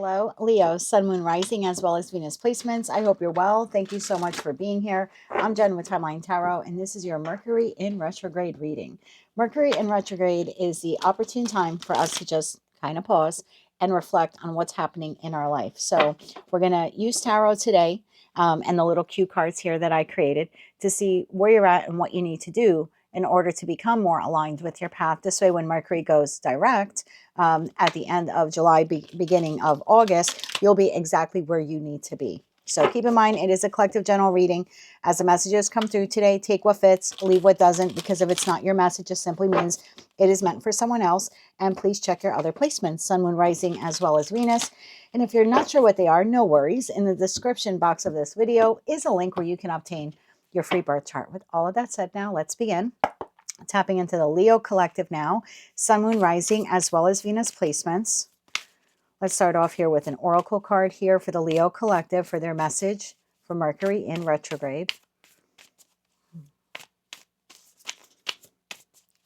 Hello, Leo, Sun, Moon, Rising, as well as Venus placements. I hope you're well. Thank you so much for being here. I'm Jen with Timeline Tarot, and this is your Mercury in retrograde reading. Mercury in retrograde is the opportune time for us to just kind of pause and reflect on what's happening in our life. So we're going to use tarot today and the little cue cards here that I created to see where you're at and what you need to do in order to become more aligned with your path. This way, when Mercury goes direct at the end of July, beginning of August, you'll be exactly where you need to be. So keep in mind, it is a collective general reading. As the messages come through today, take what fits, leave what doesn't, because if it's not your message, it simply means it is meant for someone else. And please check your other placements, Sun, Moon, Rising, as well as Venus. And if you're not sure what they are, no worries. In the description box of this video is a link where you can obtain your free birth chart. With all of that said, now let's begin. Tapping into the Leo collective now, Sun, Moon, Rising, as well as Venus placements. Let's start off here with an oracle card here for the Leo collective for their message for Mercury in retrograde.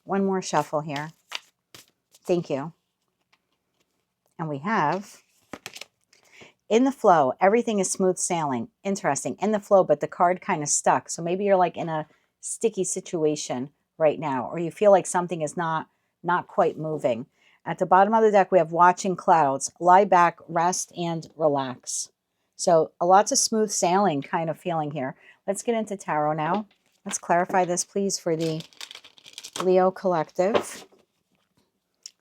One more shuffle here. Thank you. And we have in the flow, everything is smooth sailing. Interesting. In the flow, but the card kind of stuck. So maybe you're like in a sticky situation right now, or you feel like something is not quite moving. At the bottom of the deck, we have watching clouds, lie back, rest, and relax. So lots of smooth sailing kind of feeling here. Let's get into tarot now. Let's clarify this, please, for the Leo collective,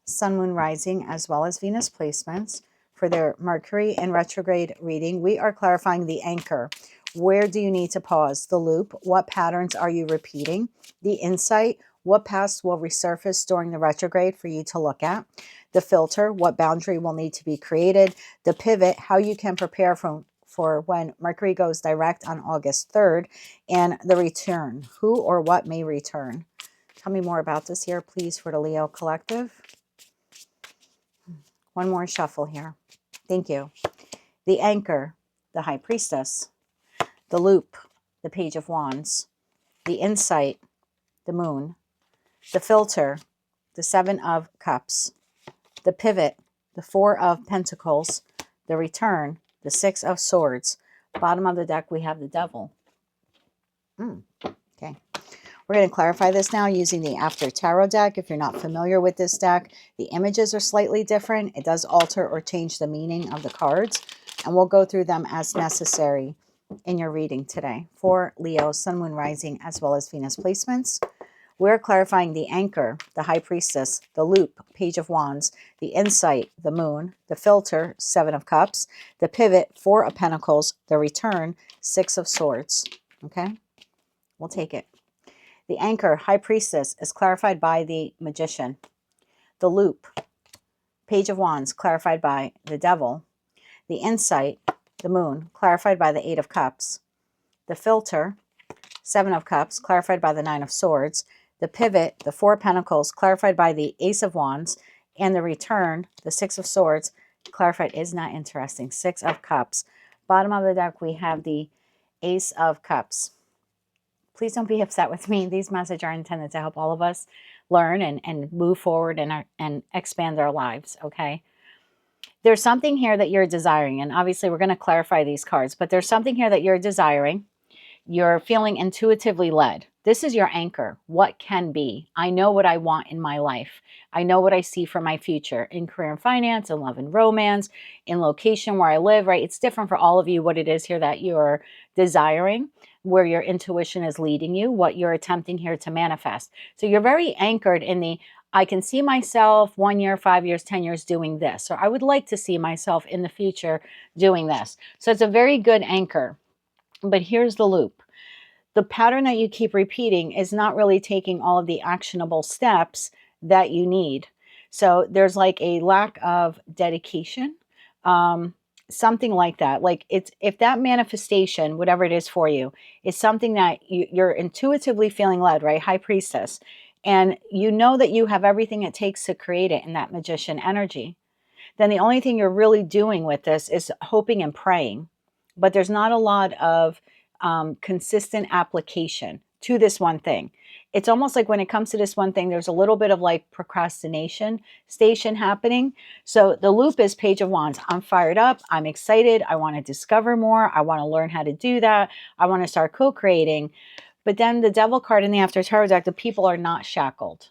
Sun, Moon, Rising, as well as Venus placements. For their Mercury in retrograde reading, we are clarifying the anchor. Where do you need to pause? The loop. What patterns are you repeating? The insight. What past will resurface during the retrograde for you to look at? The filter. What boundary will need to be created? The pivot. How you can prepare for when Mercury goes direct on August 3rd. And the return. Who or what may return? Tell me more about this here, please, for the Leo collective. One more shuffle here. Thank you. The anchor, the High Priestess. The loop, the Page of Wands. The insight, the Moon. The filter, the Seven of Cups. The pivot, the Four of Pentacles. The return, the Six of Swords. Bottom of the deck, we have the Devil. Okay. We're going to clarify this now using the After Tarot deck. If you're not familiar with this deck, the images are slightly different. It does alter or change the meaning of the cards, and we'll go through them as necessary in your reading today. For Leo, Sun, Moon, Rising, as well as Venus placements, we're clarifying the anchor, the High Priestess, the loop, Page of Wands, the insight, the Moon, the filter, Seven of Cups, the pivot, Four of Pentacles, the return, Six of Swords. Okay, we'll take it. The anchor, High Priestess, is clarified by the Magician. The loop, Page of Wands, clarified by the Devil. The insight, the Moon, clarified by the Eight of Cups. The filter, Seven of Cups, clarified by the Nine of Swords. The pivot, the Four of Pentacles, clarified by the Ace of Wands. And the return, the Six of Swords, clarified. Isn't that interesting? Six of Cups. Bottom of the deck, we have the Ace of Cups. Please don't be upset with me. These messages are intended to help all of us learn and move forward and expand our lives, okay? There's something here that you're desiring, and obviously we're going to clarify these cards, but there's something here that you're desiring. You're feeling intuitively led. This is your anchor. What can be? I know what I want in my life. I know what I see for my future in career and finance, in love and romance, in location where I live, right? It's different for all of you what it is here that you're desiring, where your intuition is leading you, what you're attempting here to manifest. So you're very anchored in the, I can see myself 1 year, 5 years, 10 years doing this, or I would like to see myself in the future doing this. So it's a very good anchor. But here's the loop. The pattern that you keep repeating is not really taking all of the actionable steps that you need. So there's like a lack of dedication, something like that. Like it's, if that manifestation, whatever it is for you, is something that you're intuitively feeling led, right? High Priestess. And you know that you have everything it takes to create it in that Magician energy. Then the only thing you're really doing with this is hoping and praying. But there's not a lot of consistent application to this one thing. It's almost like when it comes to this one thing, there's a little bit of like procrastination station happening. So the loop is Page of Wands. I'm fired up. I'm excited. I want to discover more. I want to learn how to do that. I want to start co-creating. But then the Devil card in the After Tarot deck, the people are not shackled.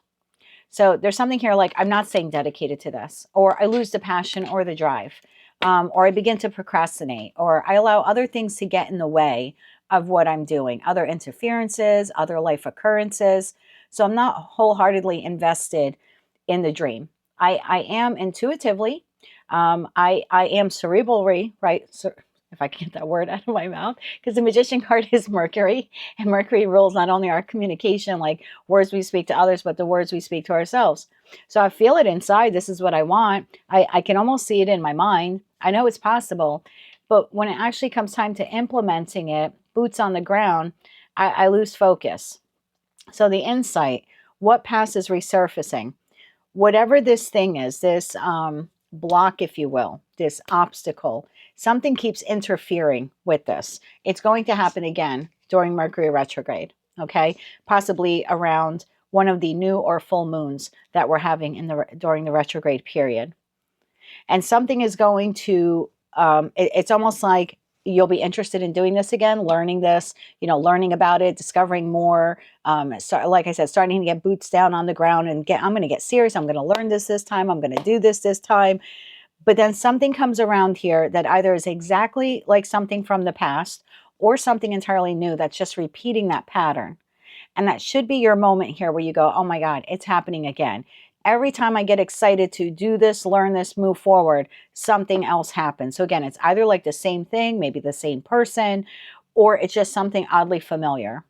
So there's something here like, I'm not staying dedicated to this, or I lose the passion or the drive, or I begin to procrastinate, or I allow other things to get in the way of what I'm doing, other interferences, other life occurrences. So I'm not wholeheartedly invested in the dream. I am intuitively, I am cerebrally, right? So, if I can get that word out of my mouth, because the Magician card is Mercury, and Mercury rules not only our communication, like words we speak to others, but the words we speak to ourselves. So I feel it inside. This is what I want. I can almost see it in my mind. I know it's possible, but when it actually comes time to implementing it, boots on the ground, I lose focus. So the insight, what past is resurfacing? Whatever this thing is, this block, if you will, this obstacle, something keeps interfering with this. It's going to happen again during Mercury retrograde, okay? Possibly around one of the new or full moons that we're having during the retrograde period. And something is going to, it's almost like you'll be interested in doing this again, learning this, learning about it, discovering more. Like I said, starting to get boots down on the ground and I'm going to get serious. I'm going to learn this time. I'm going to do this time. But then something comes around here that either is exactly like something from the past or something entirely new that's just repeating that pattern. And that should be your moment here where you go, oh my God, it's happening again. Every time I get excited to do this, learn this, move forward, something else happens. So again, it's either like the same thing, maybe the same person, or it's just something oddly familiar.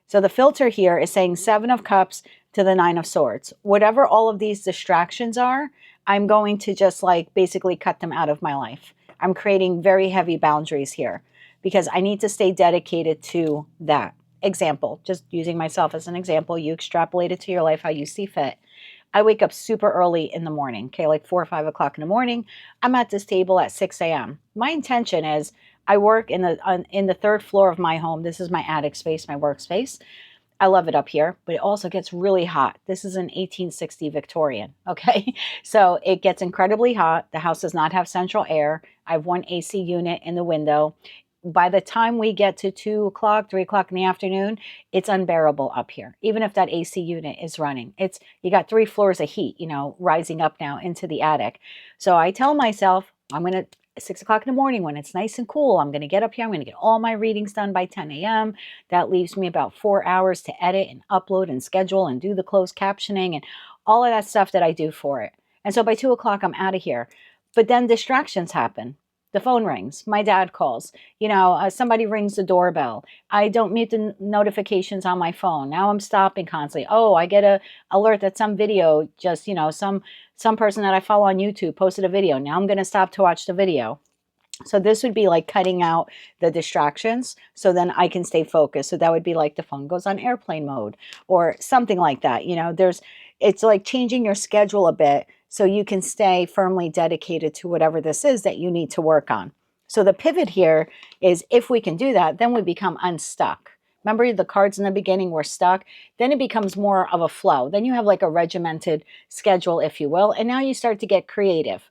So the filter here is saying 7 of Cups to the 9 of Swords. Whatever all of these distractions are, I'm going to just like basically cut them out of my life. I'm creating very heavy boundaries here because I need to stay dedicated to that. Example, just using myself as an example, you extrapolate it to your life how you see fit. I wake up super early in the morning, okay, like 4 or 5 o'clock in the morning. I'm at this table at 6 a.m. My intention is I work in the third floor of my home. This is my attic space, my workspace. I love it up here, but it also gets really hot. This is an 1860 Victorian, okay? So it gets incredibly hot. The house does not have central air. I have one AC unit in the window. By the time we get to 2 o'clock, 3 o'clock in the afternoon, it's unbearable up here. Even if that AC unit is running, you got 3 floors of heat, rising up now into the attic. So I tell myself, I'm going to, 6 o'clock in the morning when it's nice and cool, I'm going to get up here. I'm going to get all my readings done by 10 a.m. That leaves me about 4 hours to edit and upload and schedule and do the closed captioning and all of that stuff that I do for it. And so by 2 o'clock, I'm out of here. But then distractions happen. The phone rings. My dad calls. Somebody rings the doorbell. I don't mute the notifications on my phone. Now I'm stopping constantly. Oh, I get a alert that some video just, some person that I follow on YouTube posted a video. Now I'm going to stop to watch the video. So this would be like cutting out the distractions so then I can stay focused. So that would be like the phone goes on airplane mode or something like that. It's like changing your schedule a bit so you can stay firmly dedicated to whatever this is that you need to work on. So the pivot here is if we can do that, then we become unstuck. Remember the cards in the beginning were stuck? Then it becomes more of a flow. Then you have like a regimented schedule, if you will, and now you start to get creative.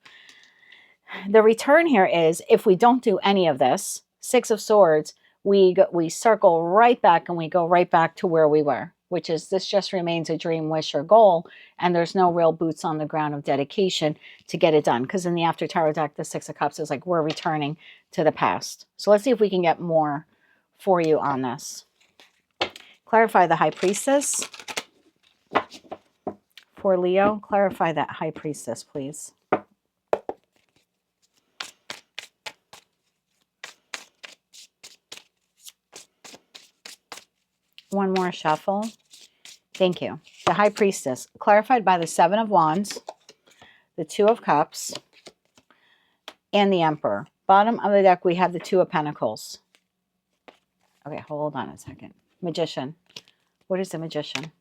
The return here is if we don't do any of this, 6 of Swords, we circle right back and we go right back to where we were, which is this just remains a dream, wish, or goal, and there's no real boots on the ground of dedication to get it done. Because in the After Tarot deck, the 6 of Cups is like we're returning to the past. So let's see if we can get more for you on this. Clarify the High Priestess. For Leo, clarify that High Priestess, please. One more shuffle. Thank you. The High Priestess, clarified by the 7 of Wands, the 2 of Cups, and the Emperor. Bottom of the deck, we have the 2 of Pentacles. Okay, hold on a second. Magician. What is the Magician?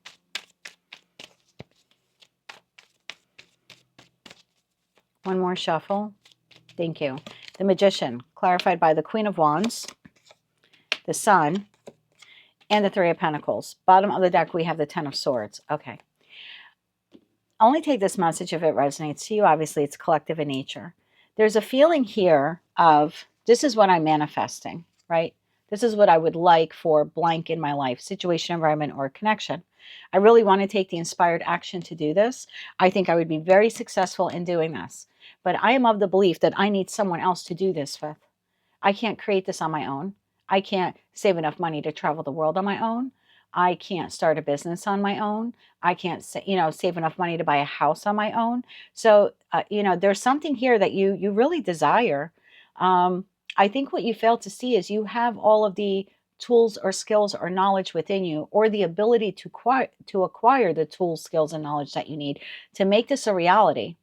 One more shuffle. Thank you. The Magician, clarified by the Queen of Wands, the Sun, and the Three of Pentacles. Bottom of the deck, we have the Ten of Swords. Okay. Only take this message if it resonates to you. Obviously, it's collective in nature. There's a feeling here of, this is what I'm manifesting, right? This is what I would like for blank in my life, situation, environment, or connection. I really want to take the inspired action to do this. I think I would be very successful in doing this. But I am of the belief that I need someone else to do this with. I can't create this on my own. I can't save enough money to travel the world on my own. I can't start a business on my own. I can't, save enough money to buy a house on my own. So, there's something here that you really desire. I think what you fail to see is you have all of the tools or skills or knowledge within you, or the ability to acquire the tools, skills, and knowledge that you need to make this a reality.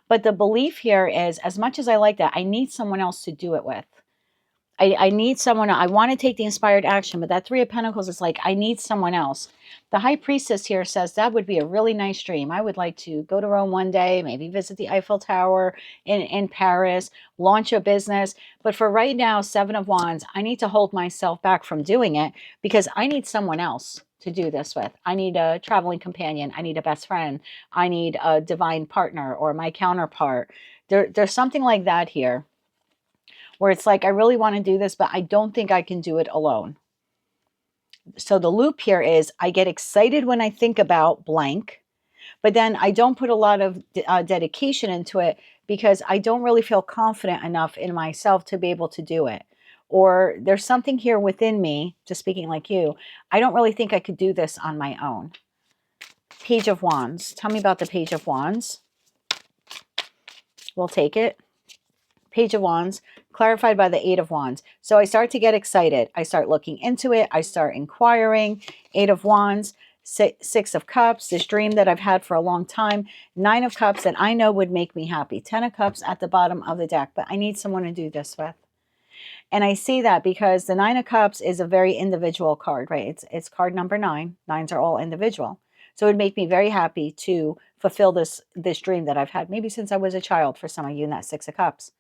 But the belief here is, as much as I like that, I need someone else to do it with. I need someone. I want to take the inspired action, but that Three of Pentacles is like, I need someone else. The High Priestess here says that would be a really nice dream. I would like to go to Rome one day, maybe visit the Eiffel Tower in Paris, launch a business. But for right now, Seven of Wands, I need to hold myself back from doing it because I need someone else to do this with. I need a traveling companion. I need a best friend. I need a divine partner or my counterpart. There's something like that here, where it's like, I really want to do this, but I don't think I can do it alone. So the loop here is, I get excited when I think about blank, but then I don't put a lot of dedication into it because I don't really feel confident enough in myself to be able to do it. Or there's something here within me, just speaking like you, I don't really think I could do this on my own. Page of Wands. Tell me about the Page of Wands. We'll take it. Page of Wands, clarified by the Eight of Wands. So I start to get excited. I start looking into it. I start inquiring. Eight of Wands, Six of Cups, this dream that I've had for a long time. Nine of Cups that I know would make me happy. 10 of Cups at the bottom of the deck, but I need someone to do this with. And I see that because the Nine of Cups is a very individual card, right? It's card number 9. Nines are all individual. So it would make me very happy to fulfill this dream that I've had maybe since I was a child for some of you in that Six of Cups.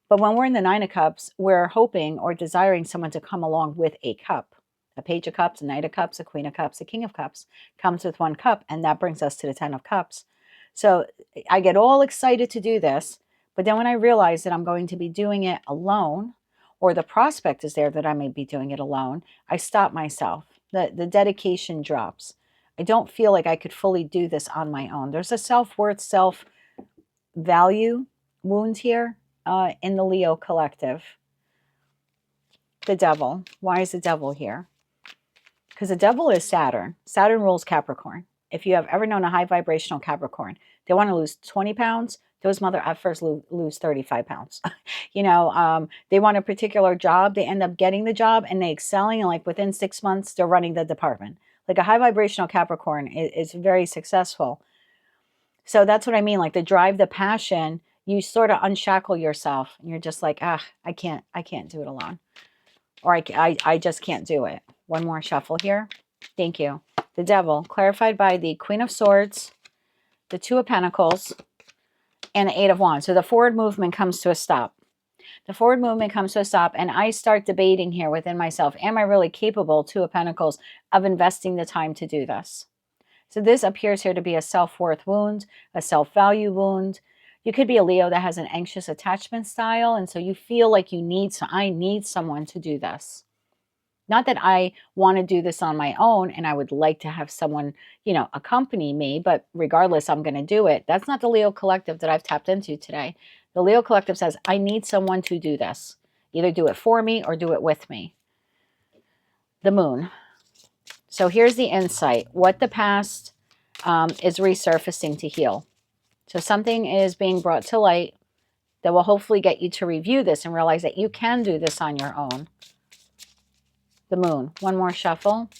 But when we're in the Nine of Cups, we're hoping or desiring someone to come along with a cup. A Page of Cups, a Knight of Cups, a Queen of Cups, a King of Cups comes with one cup, and that brings us to the 10 of Cups. So I get all excited to do this, but then when I realize that I'm going to be doing it alone, or the prospect is there that I may be doing it alone, I stop myself. The dedication drops. I don't feel like I could fully do this on my own. There's a self-worth, self-value wound here. In the Leo collective. The Devil. Why is the Devil here? Because the Devil is Saturn. Saturn rules Capricorn. If you have ever known a high vibrational Capricorn, they want to lose 20 pounds. Those mother effers lose 35 pounds. They want a particular job. They end up getting the job and they excelling. And like within 6 months, they're running the department. Like a high vibrational Capricorn is very successful. So that's what I mean. Like the drive, the passion, you sort of unshackle yourself and you're just like, I can't do it alone. Or I just can't do it. One more shuffle here. Thank you. The Devil, clarified by the Queen of Swords, the Two of Pentacles, and the Eight of Wands. So the forward movement comes to a stop. The forward movement comes to a stop, and I start debating here within myself, am I really capable, Two of Pentacles, of investing the time to do this? So this appears here to be a self-worth wound, a self-value wound. You could be a Leo that has an anxious attachment style, and so you feel like I need someone to do this. Not that I want to do this on my own and I would like to have someone, accompany me, but regardless, I'm going to do it. That's not the Leo collective that I've tapped into today. The Leo collective says, I need someone to do this. Either do it for me or do it with me. The Moon. So here's the insight. What the past is resurfacing to heal. So something is being brought to light that will hopefully get you to review this and realize that you can do this on your own. The Moon. One more shuffle.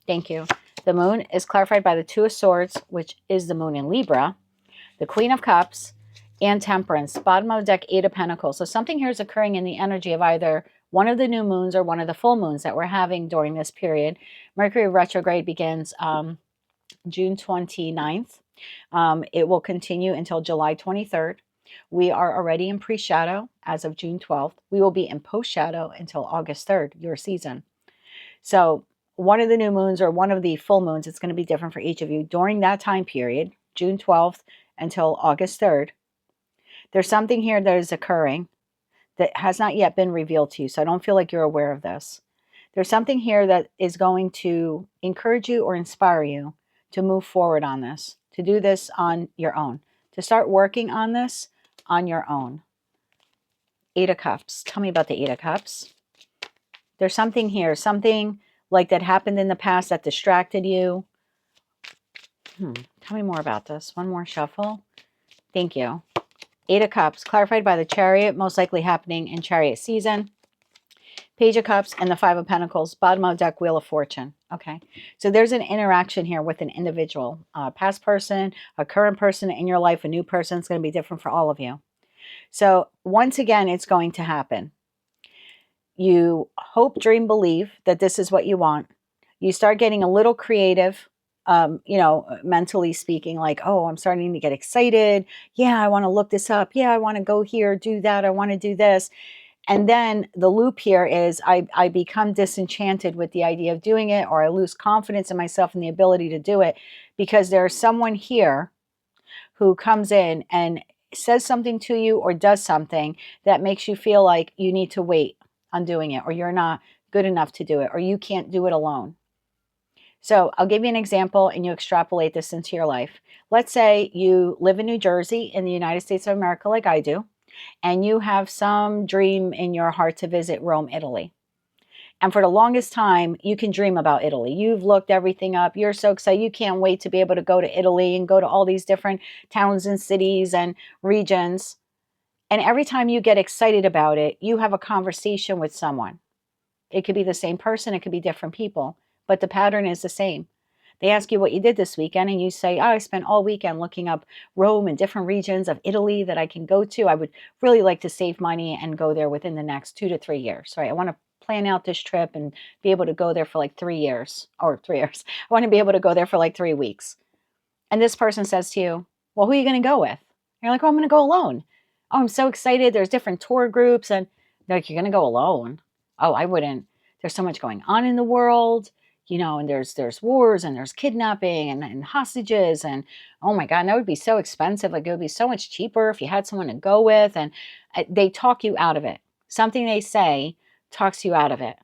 Thank you. The Moon is clarified by the Two of Swords, which is the Moon in Libra, the Queen of Cups, and Temperance. Bottom of the deck, Eight of Pentacles. So something here is occurring in the energy of either one of the new moons or one of the full moons that we're having during this period. Mercury retrograde begins June 29th. It will continue until July 23rd. We are already in pre-shadow as of June 12th. We will be in post-shadow until August 3rd, your season. So one of the new moons or one of the full moons, it's going to be different for each of you during that time period, June 12th until August 3rd. There's something here that is occurring that has not yet been revealed to you. So I don't feel like you're aware of this. There's something here that is going to encourage you or inspire you to move forward on this, to do this on your own, to start working on this on your own. Eight of Cups. Tell me about the Eight of Cups. There's something here, something like that happened in the past that distracted you. Tell me more about this. One more shuffle. Thank you. Eight of Cups, clarified by the Chariot, most likely happening in Chariot season. Page of Cups and the Five of Pentacles, bottom of deck, Wheel of Fortune. Okay, so there's an interaction here with an individual, a past person, a current person in your life, a new person. It's going to be different for all of you. So once again, it's going to happen. You hope, dream, believe that this is what you want. You start getting a little creative, mentally speaking, like, oh, I'm starting to get excited. Yeah, I want to look this up. Yeah, I want to go here, do that. I want to do this. And then the loop here is I become disenchanted with the idea of doing it, or I lose confidence in myself and the ability to do it because there's someone here who comes in and says something to you or does something that makes you feel like you need to wait on doing it, or you're not good enough to do it, or you can't do it alone. So I'll give you an example and you extrapolate this into your life. Let's say you live in New Jersey in the United States of America like I do, and you have some dream in your heart to visit Rome, Italy. And for the longest time, you can dream about Italy. You've looked everything up. You're so excited. You can't wait to be able to go to Italy and go to all these different towns and cities and regions. And every time you get excited about it, you have a conversation with someone. It could be the same person. It could be different people. But the pattern is the same. They ask you what you did this weekend and you say, oh, I spent all weekend looking up Rome and different regions of Italy that I can go to. I would really like to save money and go there within the next 2 to 3 years. Right? I want to plan out this trip and be able to go there for like 3 years or 3 years. I want to be able to go there for like 3 weeks. And this person says to you, well, who are you going to go with? And you're like, oh, I'm going to go alone. Oh, I'm so excited. There's different tour groups. And they're like, you're going to go alone? Oh, I wouldn't. There's so much going on in the world. And there's wars and there's kidnapping and hostages. And oh my God, that would be so expensive. Like it would be so much cheaper if you had someone to go with. And they talk you out of it. Something they say talks you out of it.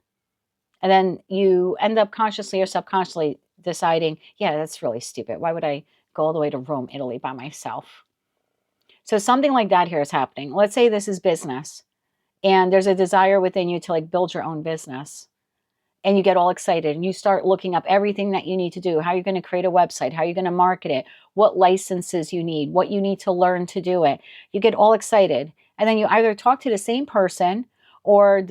And then you end up consciously or subconsciously deciding, yeah, that's really stupid. Why would I go all the way to Rome, Italy by myself? So something like that here is happening. Let's say this is business and there's a desire within you to like build your own business. And you get all excited and you start looking up everything that you need to do, how you're going to create a website, how you're going to market it, what licenses you need, what you need to learn to do it. You get all excited. And then you either talk to the same person or,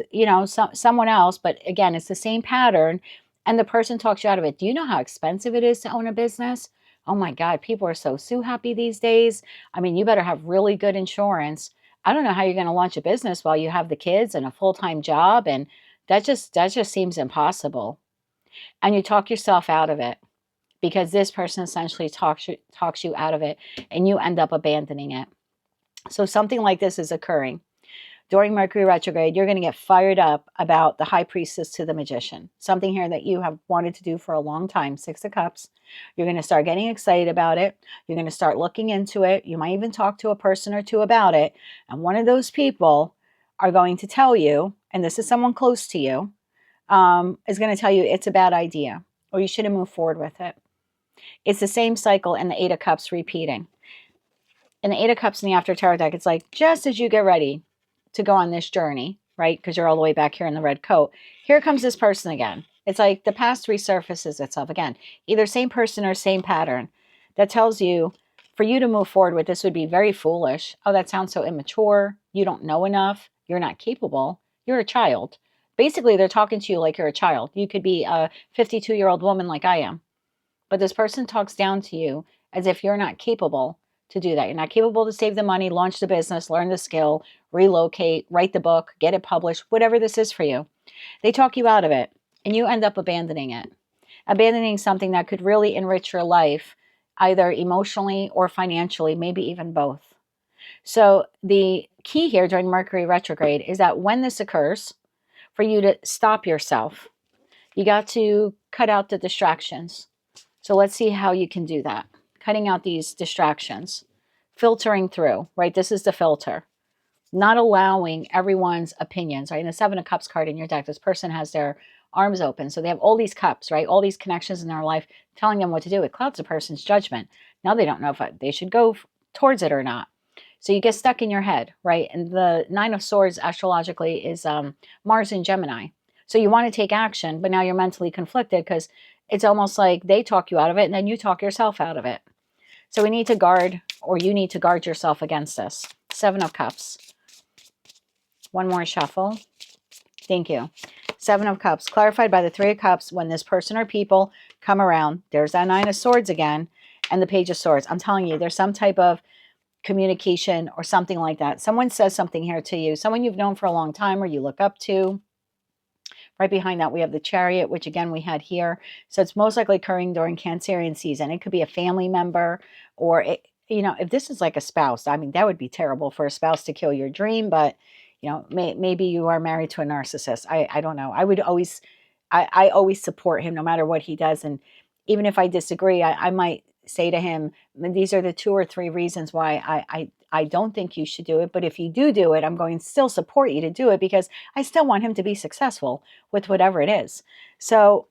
someone else. But again, it's the same pattern. And the person talks you out of it. Do you know how expensive it is to own a business? Oh my God, people are so happy these days. I mean, you better have really good insurance. I don't know how you're going to launch a business while you have the kids and a full-time job, and that just seems impossible. And you talk yourself out of it because this person essentially talks you out of it and you end up abandoning it. So something like this is occurring. During Mercury retrograde, you're going to get fired up about the High Priestess to the Magician. Something here that you have wanted to do for a long time, Six of Cups. You're going to start getting excited about it. You're going to start looking into it. You might even talk to a person or two about it. And one of those people are going to tell you, and this is someone close to you, is going to tell you it's a bad idea or you shouldn't move forward with it. It's the same cycle in the Eight of Cups repeating. In the Eight of Cups in the After Tarot deck, it's like just as you get ready to go on this journey, right? Because you're all the way back here in the red coat. Here comes this person again. It's like the past resurfaces itself again. Either same person or same pattern that tells you for you to move forward with this would be very foolish. Oh, that sounds so immature. You don't know enough. You're not capable. You're a child. Basically, they're talking to you like you're a child. You could be a 52-year-old woman like I am. But this person talks down to you as if you're not capable to do that. You're not capable to save the money, launch the business, learn the skill, relocate, write the book, get it published, whatever this is for you. They talk you out of it and you end up abandoning it. Abandoning something that could really enrich your life, either emotionally or financially, maybe even both. So the key here during Mercury retrograde is that when this occurs, for you to stop yourself, You got to cut out the distractions. So let's see how you can do that. Cutting out these distractions, filtering through, right? This is the filter. Not allowing everyone's opinions, right? And the Seven of Cups card in your deck, this person has their arms open. So they have all these cups, right? All these connections in their life telling them what to do. It clouds a person's judgment. Now they don't know if they should go towards it or not. So you get stuck in your head, right? And the Nine of Swords astrologically is Mars in Gemini. So you want to take action, but now you're mentally conflicted because it's almost like they talk you out of it and then you talk yourself out of it. So we need to guard, or you need to guard yourself against this. Seven of Cups. One more shuffle. Thank you. Seven of Cups. Clarified by the Three of Cups. When this person or people come around, there's that Nine of Swords again and the Page of Swords. I'm telling you, there's some type of communication or something like that. Someone says something here to you, someone you've known for a long time or you look up to. Right behind that, we have the Chariot, which again, we had here. So it's most likely occurring during Cancerian season. It could be a family member or, if this is like a spouse, I mean, that would be terrible for a spouse to kill your dream, but, maybe you are married to a narcissist. I don't know. I always support him no matter what he does. And even if I disagree, I might say to him, these are the 2 or 3 reasons why I don't think you should do it. But if you do it, I'm going to still support you to do it because I still want him to be successful with whatever it is. So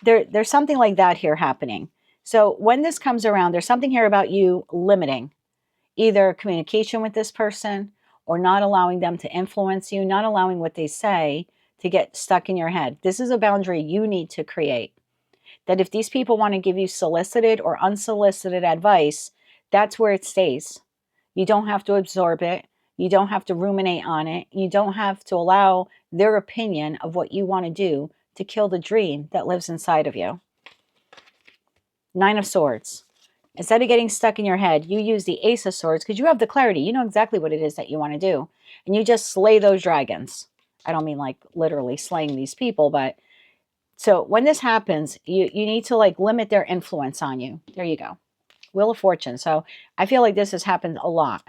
there's something like that here happening. So when this comes around, there's something here about you limiting either communication with this person or not allowing them to influence you, not allowing what they say to get stuck in your head. This is a boundary you need to create. That if these people want to give you solicited or unsolicited advice, that's where it stays. You don't have to absorb it. You don't have to ruminate on it. You don't have to allow their opinion of what you want to do to kill the dream that lives inside of you. Nine of Swords. Instead of getting stuck in your head, you use the Ace of Swords because you have the clarity. You know exactly what it is that you want to do. And you just slay those dragons. I don't mean like literally slaying these people, but so when this happens, you need to like limit their influence on you. There you go. Wheel of Fortune. So I feel like this has happened a lot.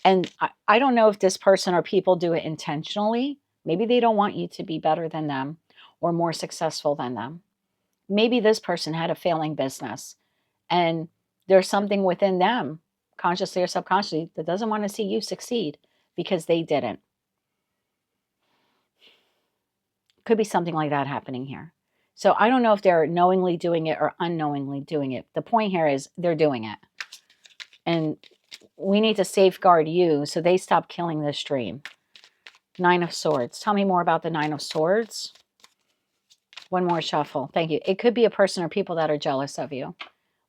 And I don't know if this person or people do it intentionally. Maybe they don't want you to be better than them or more successful than them. Maybe this person had a failing business and there's something within them, consciously or subconsciously, that doesn't want to see you succeed because they didn't. Could be something like that happening here. So I don't know if they're knowingly doing it or unknowingly doing it. The point here is they're doing it. And we need to safeguard you so they stop killing this dream. Nine of Swords. Tell me more about the Nine of Swords. One more shuffle. Thank you. It could be a person or people that are jealous of you,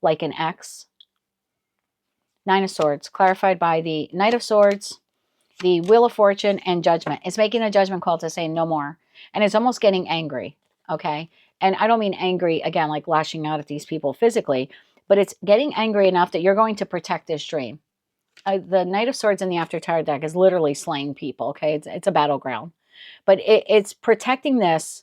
like an ex. Nine of Swords. Clarified by the Knight of Swords, the Wheel of Fortune, and Judgment. It's making a judgment call to say no more. And it's almost getting angry, okay? And I don't mean angry, again, like lashing out at these people physically, but it's getting angry enough that you're going to protect this dream. The Knight of Swords in the After Tarot deck is literally slaying people, okay? It's a battleground. But it's protecting this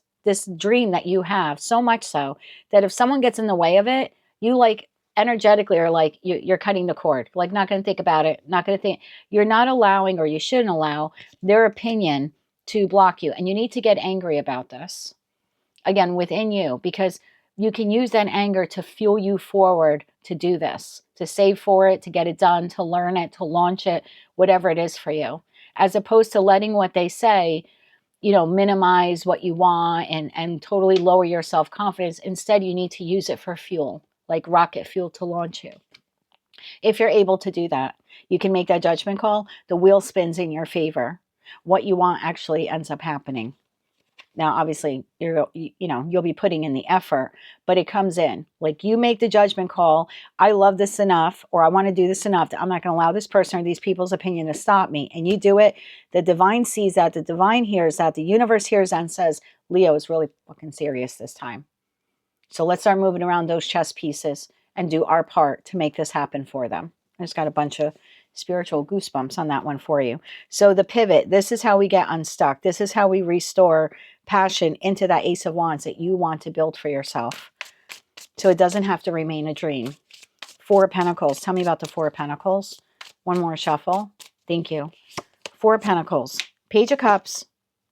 dream that you have so much so that if someone gets in the way of it, you like energetically are like, you're cutting the cord, like not going to think about it, not going to think. You're not allowing, or you shouldn't allow, their opinion to block you. And you need to get angry about this, again, within you, because you can use that anger to fuel you forward to do this, to save for it, to get it done, to learn it, to launch it, whatever it is for you, as opposed to letting what they say, minimize what you want and totally lower your self-confidence. Instead, you need to use it for fuel, like rocket fuel to launch you. If you're able to do that, you can make that judgment call. The wheel spins in your favor. What you want actually ends up happening. Now, obviously, you'll be putting in the effort, but it comes in. Like you make the judgment call, I love this enough, or I want to do this enough that I'm not going to allow this person or these people's opinion to stop me. And you do it. The divine sees that. The divine hears that. The universe hears that and says, Leo is really fucking serious this time. So let's start moving around those chess pieces and do our part to make this happen for them. I just got a bunch of spiritual goosebumps on that one for you. So the pivot, this is how we get unstuck. This is how we restore passion into that Ace of Wands that you want to build for yourself. So it doesn't have to remain a dream. Four of Pentacles. Tell me about the Four of Pentacles. One more shuffle. Thank you. Four of Pentacles. Page of Cups.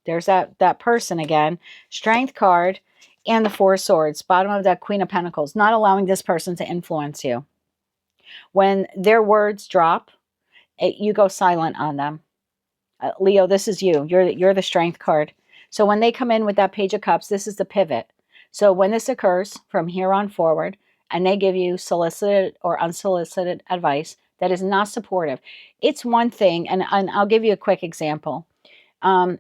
There's that person again. Strength card. and the Four of Swords. Bottom of that, Queen of Pentacles. Not allowing this person to influence you. When their words drop, you go silent on them. Leo, this is you. You're the Strength card. So when they come in with that Page of Cups, this is the pivot. So when this occurs from here on forward, and they give you solicited or unsolicited advice that is not supportive, it's one thing, and I'll give you a quick example.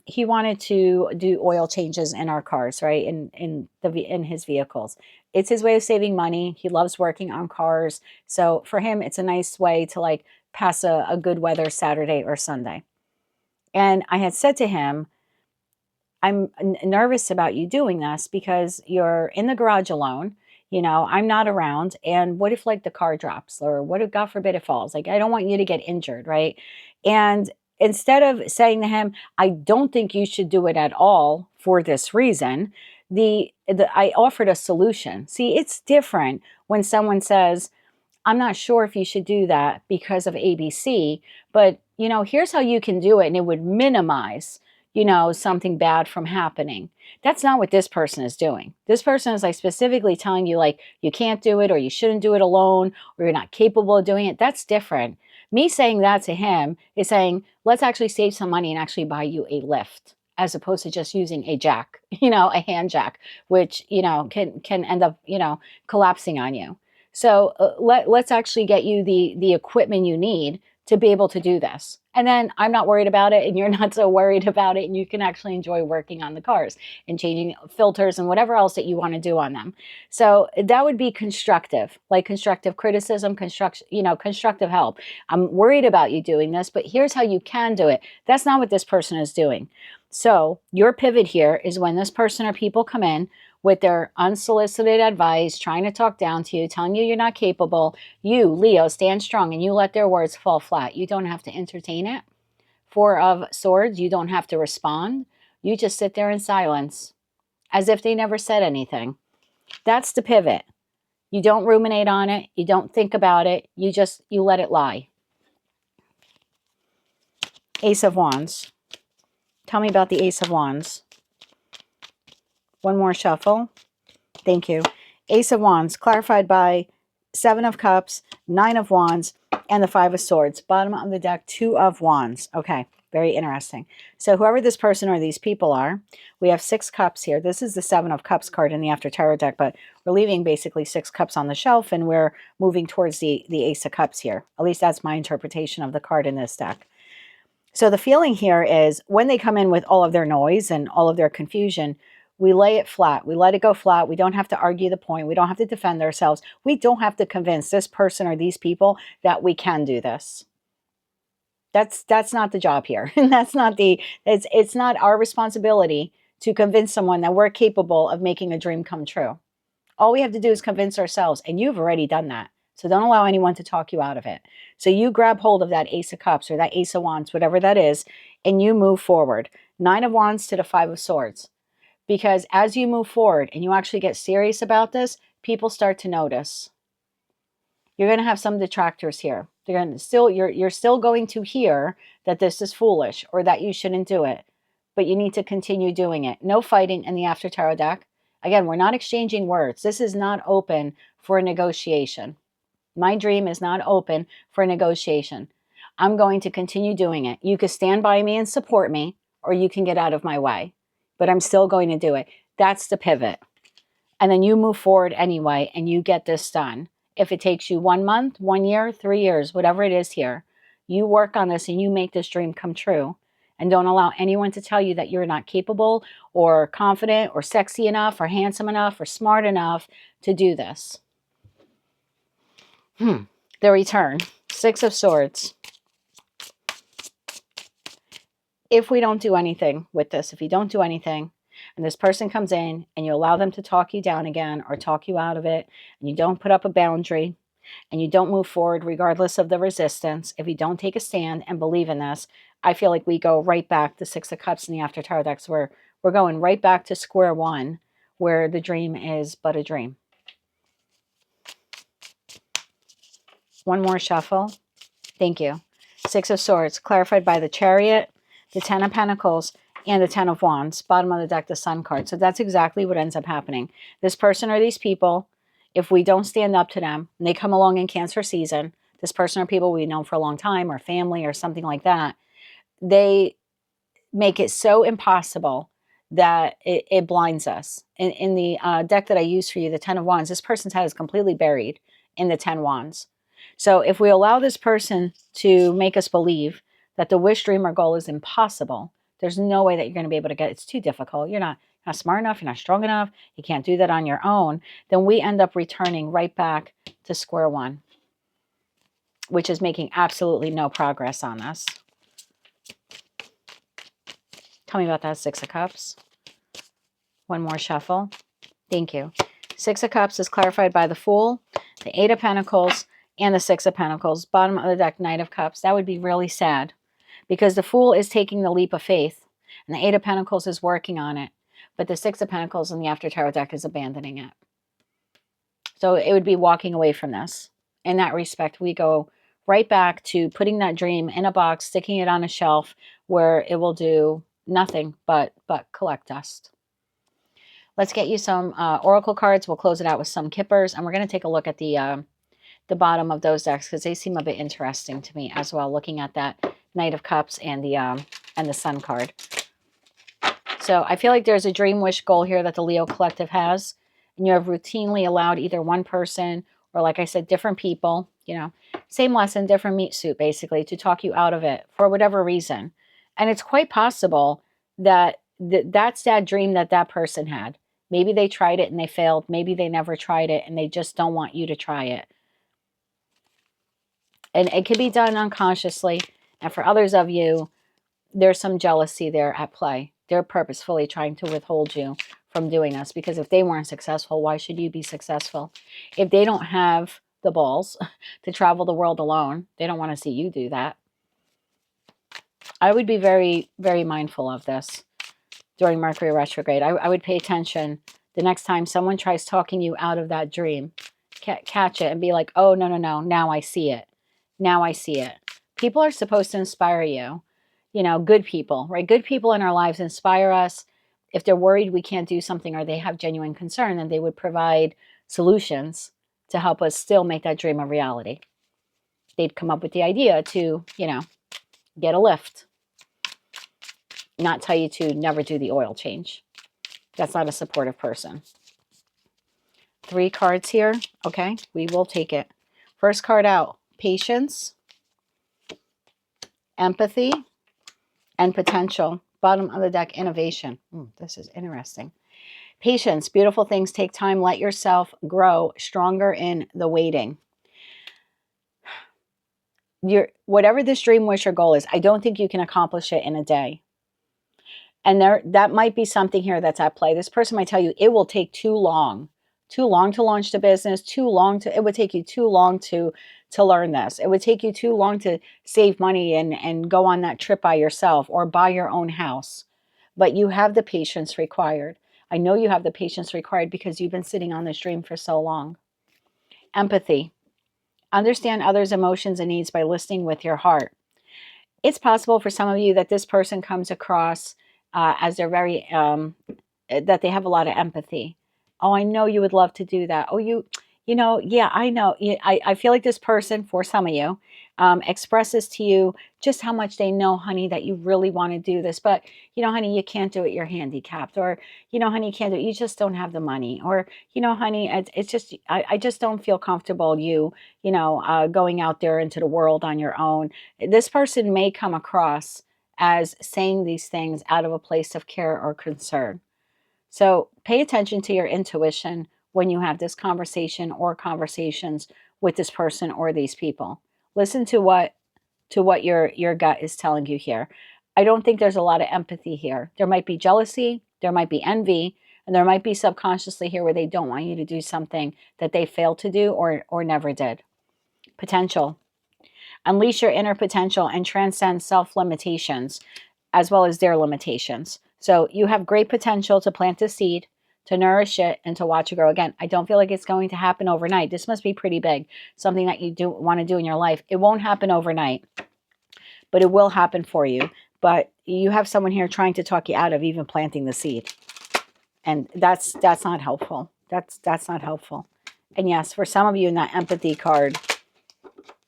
He wanted to do oil changes in our cars, right? In his vehicles. It's his way of saving money. He loves working on cars. So for him, it's a nice way to like pass a good weather Saturday or Sunday. And I had said to him, I'm nervous about you doing this because you're in the garage alone. You know, I'm not around. And what if like the car drops, or what if, God forbid, it falls? Like, I don't want you to get injured, right? And instead of saying to him, I don't think you should do it at all for this reason, I offered a solution. See, it's different when someone says, I'm not sure if you should do that because of ABC, but you know, here's how you can do it, and it would minimize, you know, something bad from happening. That's not what this person is doing. This person is like specifically telling you like you can't do it, or you shouldn't do it alone, or you're not capable of doing it. That's different. Me saying that to him is saying, let's actually save some money and actually buy you a lift, as opposed to just using a jack, you know, a hand jack, which, you know, can end up, you know, collapsing on you. So let's actually get you the equipment you need to be able to do this. And then I'm not worried about it, and you're not so worried about it, and you can actually enjoy working on the cars and changing filters and whatever else that you want to do on them. So that would be constructive, like constructive criticism, constructive help. I'm worried about you doing this, but here's how you can do it. That's not what this person is doing. So your pivot here is when this person or people come in with their unsolicited advice, trying to talk down to you, telling you you're not capable. You, Leo, stand strong and you let their words fall flat. You don't have to entertain it. Four of Swords, you don't have to respond. You just sit there in silence as if they never said anything. That's the pivot. You don't ruminate on it. You don't think about it. You let it lie. Ace of Wands. Tell me about the Ace of Wands. One more shuffle. Thank you. Ace of Wands, clarified by Seven of Cups, Nine of Wands, and the Five of Swords. Bottom of the deck, Two of Wands. Okay, very interesting. So whoever this person or these people are, we have Six Cups here. This is the Seven of Cups card in the After Tarot deck, but we're leaving basically Six Cups on the shelf, and we're moving towards the Ace of Cups here. At least that's my interpretation of the card in this deck. So the feeling here is when they come in with all of their noise and all of their confusion, we lay it flat. We let it go flat. We don't have to argue the point. We don't have to defend ourselves. We don't have to convince this person or these people that we can do this. That's not the job here. And that's not it's not our responsibility to convince someone that we're capable of making a dream come true. All we have to do is convince ourselves, and you've already done that. So don't allow anyone to talk you out of it. So you grab hold of that Ace of Cups or that Ace of Wands, whatever that is, and you move forward. Nine of Wands to the Five of Swords. Because as you move forward and you actually get serious about this, people start to notice. You're going to have some detractors here. You're still going to hear that this is foolish or that you shouldn't do it, but you need to continue doing it. No fighting in the After Tarot deck. Again, we're not exchanging words. This is not open for a negotiation. My dream is not open for a negotiation. I'm going to continue doing it. You can stand by me and support me, or you can get out of my way. But I'm still going to do it. That's the pivot. And then you move forward anyway, and you get this done. If it takes you 1 month, 1 year, 3 years, whatever it is here, you work on this and you make this dream come true. And don't allow anyone to tell you that you're not capable or confident or sexy enough or handsome enough or smart enough to do this. The Return. Six of Swords. If we don't do anything with this, if you don't do anything, and this person comes in and you allow them to talk you down again or talk you out of it, and you don't put up a boundary, and you don't move forward regardless of the resistance, if you don't take a stand and believe in this, I feel like we go right back to Six of Cups in the After Tarot decks, where we're going right back to square one, where the dream is but a dream. One more shuffle. Thank you. Six of Swords, clarified by the Chariot, the Ten of Pentacles, and the 10 of Wands. Bottom of the deck, the Sun card. So that's exactly what ends up happening. This person or these people, if we don't stand up to them, and they come along in Cancer season, this person or people we've known for a long time, or family or something like that, they make it so impossible that it blinds us. In the deck that I use for you, the 10 of Wands, this person's head is completely buried in the 10 Wands. So if we allow this person to make us believe that the wish, dream, or goal is impossible, there's no way that you're going to be able to get it. It's too difficult. You're not smart enough. You're not strong enough. You can't do that on your own. Then we end up returning right back to square one, which is making absolutely no progress on this. Tell me about that, Six of Cups. One more shuffle. Thank you. Six of Cups is clarified by the Fool, the Eight of Pentacles, and the Six of Pentacles. Bottom of the deck, Knight of Cups. That would be really sad because the Fool is taking the leap of faith, and the Eight of Pentacles is working on it, but the Six of Pentacles in the After Tarot deck is abandoning it. So it would be walking away from this. In that respect, we go right back to putting that dream in a box, sticking it on a shelf where it will do nothing but collect dust. Let's get you some oracle cards. We'll close it out with some kippers, and we're going to take a look at the bottom of those decks because they seem a bit interesting to me as well, looking at that Knight of Cups and the Sun card. So I feel like there's a dream, wish, goal here that the Leo Collective has, and you have routinely allowed either one person or, like I said, different people, you know, same lesson, different meat suit, basically, to talk you out of it for whatever reason. And it's quite possible that that's that dream that that person had. Maybe they tried it and they failed. Maybe they never tried it and they just don't want you to try it. And it can be done unconsciously. And for others of you, there's some jealousy there at play. They're purposefully trying to withhold you from doing this, because if they weren't successful, why should you be successful? If they don't have the balls to travel the world alone, they don't want to see you do that. I would be very, very mindful of this during Mercury retrograde. I would pay attention the next time someone tries talking you out of that dream. Catch it and be like, oh, no, no, no. Now I see it. Now I see it. People are supposed to inspire you. You know, good people, right? Good people in our lives inspire us. If they're worried we can't do something or they have genuine concern, then they would provide solutions to help us still make that dream a reality. They'd come up with the idea to, you know, get a lift. Not tell you to never do the oil change. That's not a supportive person. 3 cards here. Okay, we will take it. First card out, patience, empathy, and potential. Bottom of the deck, innovation. This is interesting. Patience, beautiful things take time. Let yourself grow stronger in the waiting. Whatever this dream, wish, or goal is, I don't think you can accomplish it in a day. And that might be something here that's at play. This person might tell you it will take too long to launch the business, it would take you too long to learn this. It would take you too long to save money and go on that trip by yourself or buy your own house. But you have the patience required. I know you have the patience required because you've been sitting on this dream for so long. Empathy. Understand others' emotions and needs by listening with your heart. It's possible for some of you that this person comes across as they're very, that they have a lot of empathy. Oh, I know you would love to do that. Oh, you know, yeah, I know. I feel like this person, for some of you, expresses to you just how much they know, honey, that you really want to do this. But, you know, honey, you can't do it. You're handicapped. Or, you know, honey, you can't do it. You just don't have the money. Or, you know, honey, it's just, I just don't feel comfortable going out there into the world on your own. This person may come across as saying these things out of a place of care or concern. So pay attention to your intuition when you have this conversation or conversations with this person or these people. Listen to what your gut is telling you here. I don't think there's a lot of empathy here. There might be jealousy, there might be envy, and there might be subconsciously here where they don't want you to do something that they failed to do or never did. Potential. Unleash your inner potential and transcend self-limitations as well as their limitations. So you have great potential to plant a seed, to nourish it, and to watch it grow. Again, I don't feel like it's going to happen overnight. This must be pretty big, something that you do want to do in your life. It won't happen overnight, but it will happen for you. but you have someone here trying to talk you out of even planting the seed. And that's not helpful. That's not helpful. And yes, for some of you in that empathy card,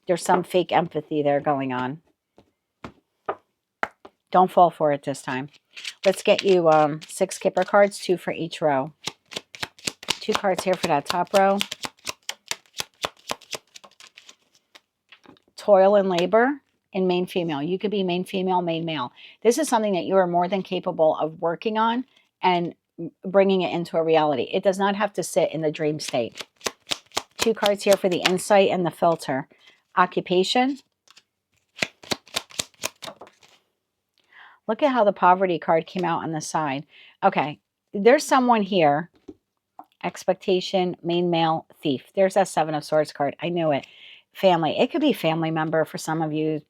there's some fake empathy there going on. Don't fall for it this time. Let's get you 6 Kipper cards, 2 for each row. 2 cards here for that top row. Toil and labor in main female. You could be main female, main male. This is something that you are more than capable of working on and bringing it into a reality. It does not have to sit in the dream state. 2 cards here for the insight and the filter. Occupation. Look at how the poverty card came out on the side. Okay, there's someone here. Expectation, main male, thief. There's that 7 of Swords card. I knew it. Family. It could be family member for some of you.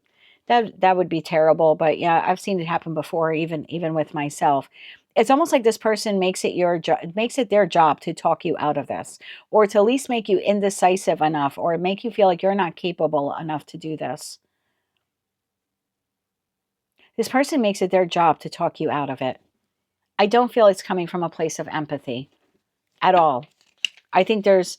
That would be terrible, but yeah, I've seen it happen before, even with myself. It's almost like this person makes it their job to talk you out of this, or to at least make you indecisive enough, or make you feel like you're not capable enough to do this. This person makes it their job to talk you out of it. I don't feel it's coming from a place of empathy at all. I think there's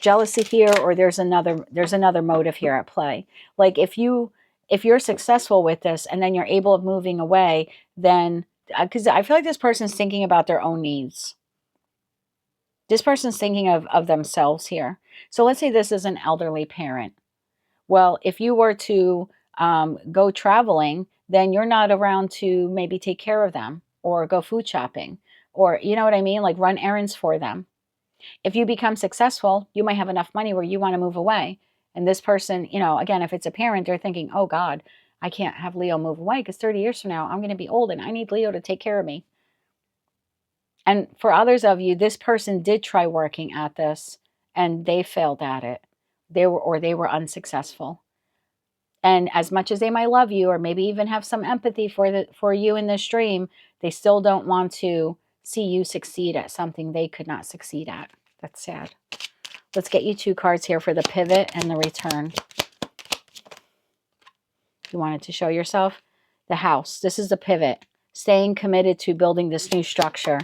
jealousy here, or there's another motive here at play. Like if you're successful with this and then you're able of moving away, then because I feel like this person's thinking about their own needs. This person's thinking of themselves here. So let's say this is an elderly parent. Well, if you were to go traveling, then you're not around to maybe take care of them or go food shopping, or you know what I mean? Like run errands for them. If you become successful, you might have enough money where you want to move away. And this person, you know, again, if it's a parent, they're thinking, oh God, I can't have Leo move away because 30 years from now, I'm going to be old and I need Leo to take care of me. And for others of you, this person did try working at this and they failed at it. They were unsuccessful. And as much as they might love you, or maybe even have some empathy for you in this dream, they still don't want to see you succeed at something they could not succeed at. That's sad. Let's get you 2 cards here for the pivot and the return. You wanted to show yourself the house. This is the pivot. Staying committed to building this new structure.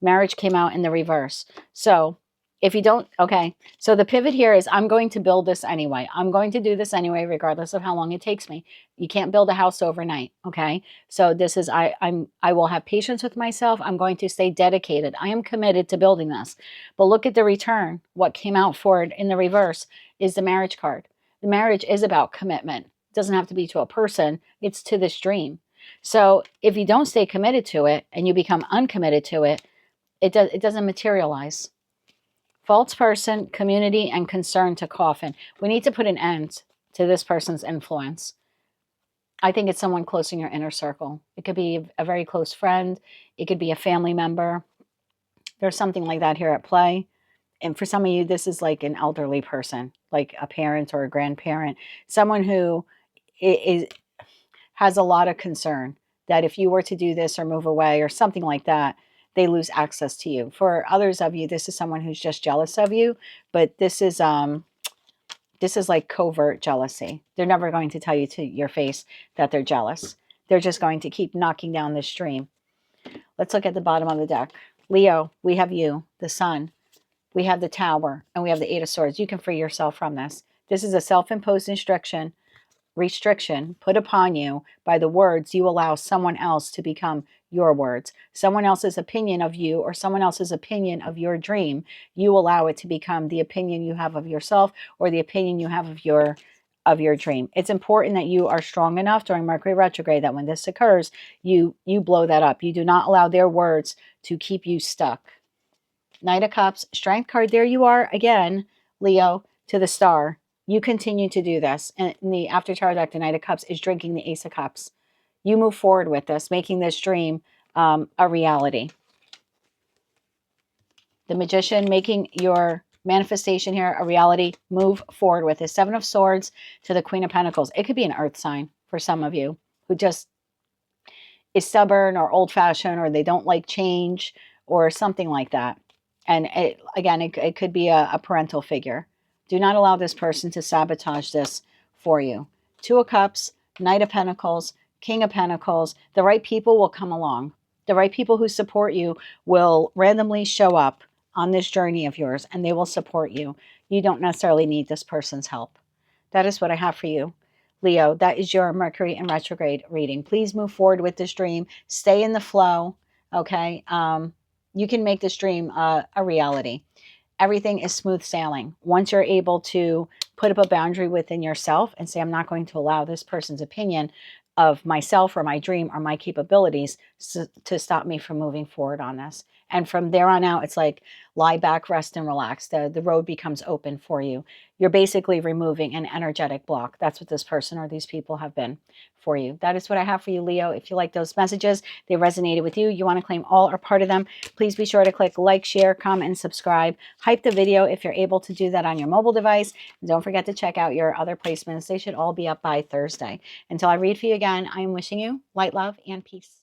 Marriage came out in the reverse. So if you don't, okay. So the pivot here is I'm going to build this anyway. I'm going to do this anyway, regardless of how long it takes me. You can't build a house overnight. Okay. So this is, I will have patience with myself. I'm going to stay dedicated. I am committed to building this. But look at the return. What came out for it in the reverse is the marriage card. The marriage is about commitment. It doesn't have to be to a person. It's to this dream. So if you don't stay committed to it and you become uncommitted to it, it doesn't materialize. False person, community, and concern to coffin. We need to put an end to this person's influence. I think it's someone close in your inner circle. It could be a very close friend. It could be a family member. There's something like that here at play. And for some of you, this is like an elderly person, like a parent or a grandparent. Someone who has a lot of concern that if you were to do this or move away or something like that, they lose access to you. For others of you, this is someone who's just jealous of you, but this is like covert jealousy. They're never going to tell you to your face that they're jealous. They're just going to keep knocking down this stream. Let's look at the bottom of the deck. Leo, we have you, the sun. We have the Tower, and we have the 8 of Swords. You can free yourself from this. This is a self-imposed restriction put upon you by the words you allow someone else to become your words. Someone else's opinion of you or someone else's opinion of your dream, you allow it to become the opinion you have of yourself or the opinion you have of your dream. It's important that you are strong enough during Mercury retrograde that when this occurs, you blow that up. You do not allow their words to keep you stuck. Knight of Cups, Strength card. There you are again, Leo, to the star. You continue to do this. And the after tarot deck, the Knight of Cups is drinking the Ace of Cups. You move forward with this, making this dream a reality. The Magician, making your manifestation here a reality. Move forward with this. 7 of Swords to the Queen of Pentacles. It could be an earth sign for some of you who just is stubborn or old-fashioned, or they don't like change or something like that. And it could be a parental figure. Do not allow this person to sabotage this for you. 2 of Cups, Knight of Pentacles, King of Pentacles. The right people will come along. The right people who support you will randomly show up on this journey of yours, and they will support you. You don't necessarily need this person's help. That is what I have for you, Leo. That is your Mercury in retrograde reading. Please move forward with this dream. Stay in the flow, okay? You can make this dream a reality. Everything is smooth sailing. Once you're able to put up a boundary within yourself and say, I'm not going to allow this person's opinion of myself or my dream or my capabilities to stop me from moving forward on this. And from there on out, it's like lie back, rest, and relax. The road becomes open for you. You're basically removing an energetic block. That's what this person or these people have been for you. That is what I have for you, Leo. If you like those messages, they resonated with you, you want to claim all or part of them, please be sure to click like, share, comment, and subscribe. Hype the video if you're able to do that on your mobile device. And don't forget to check out your other placements. They should all be up by Thursday. Until I read for you again, I am wishing you light, love, and peace.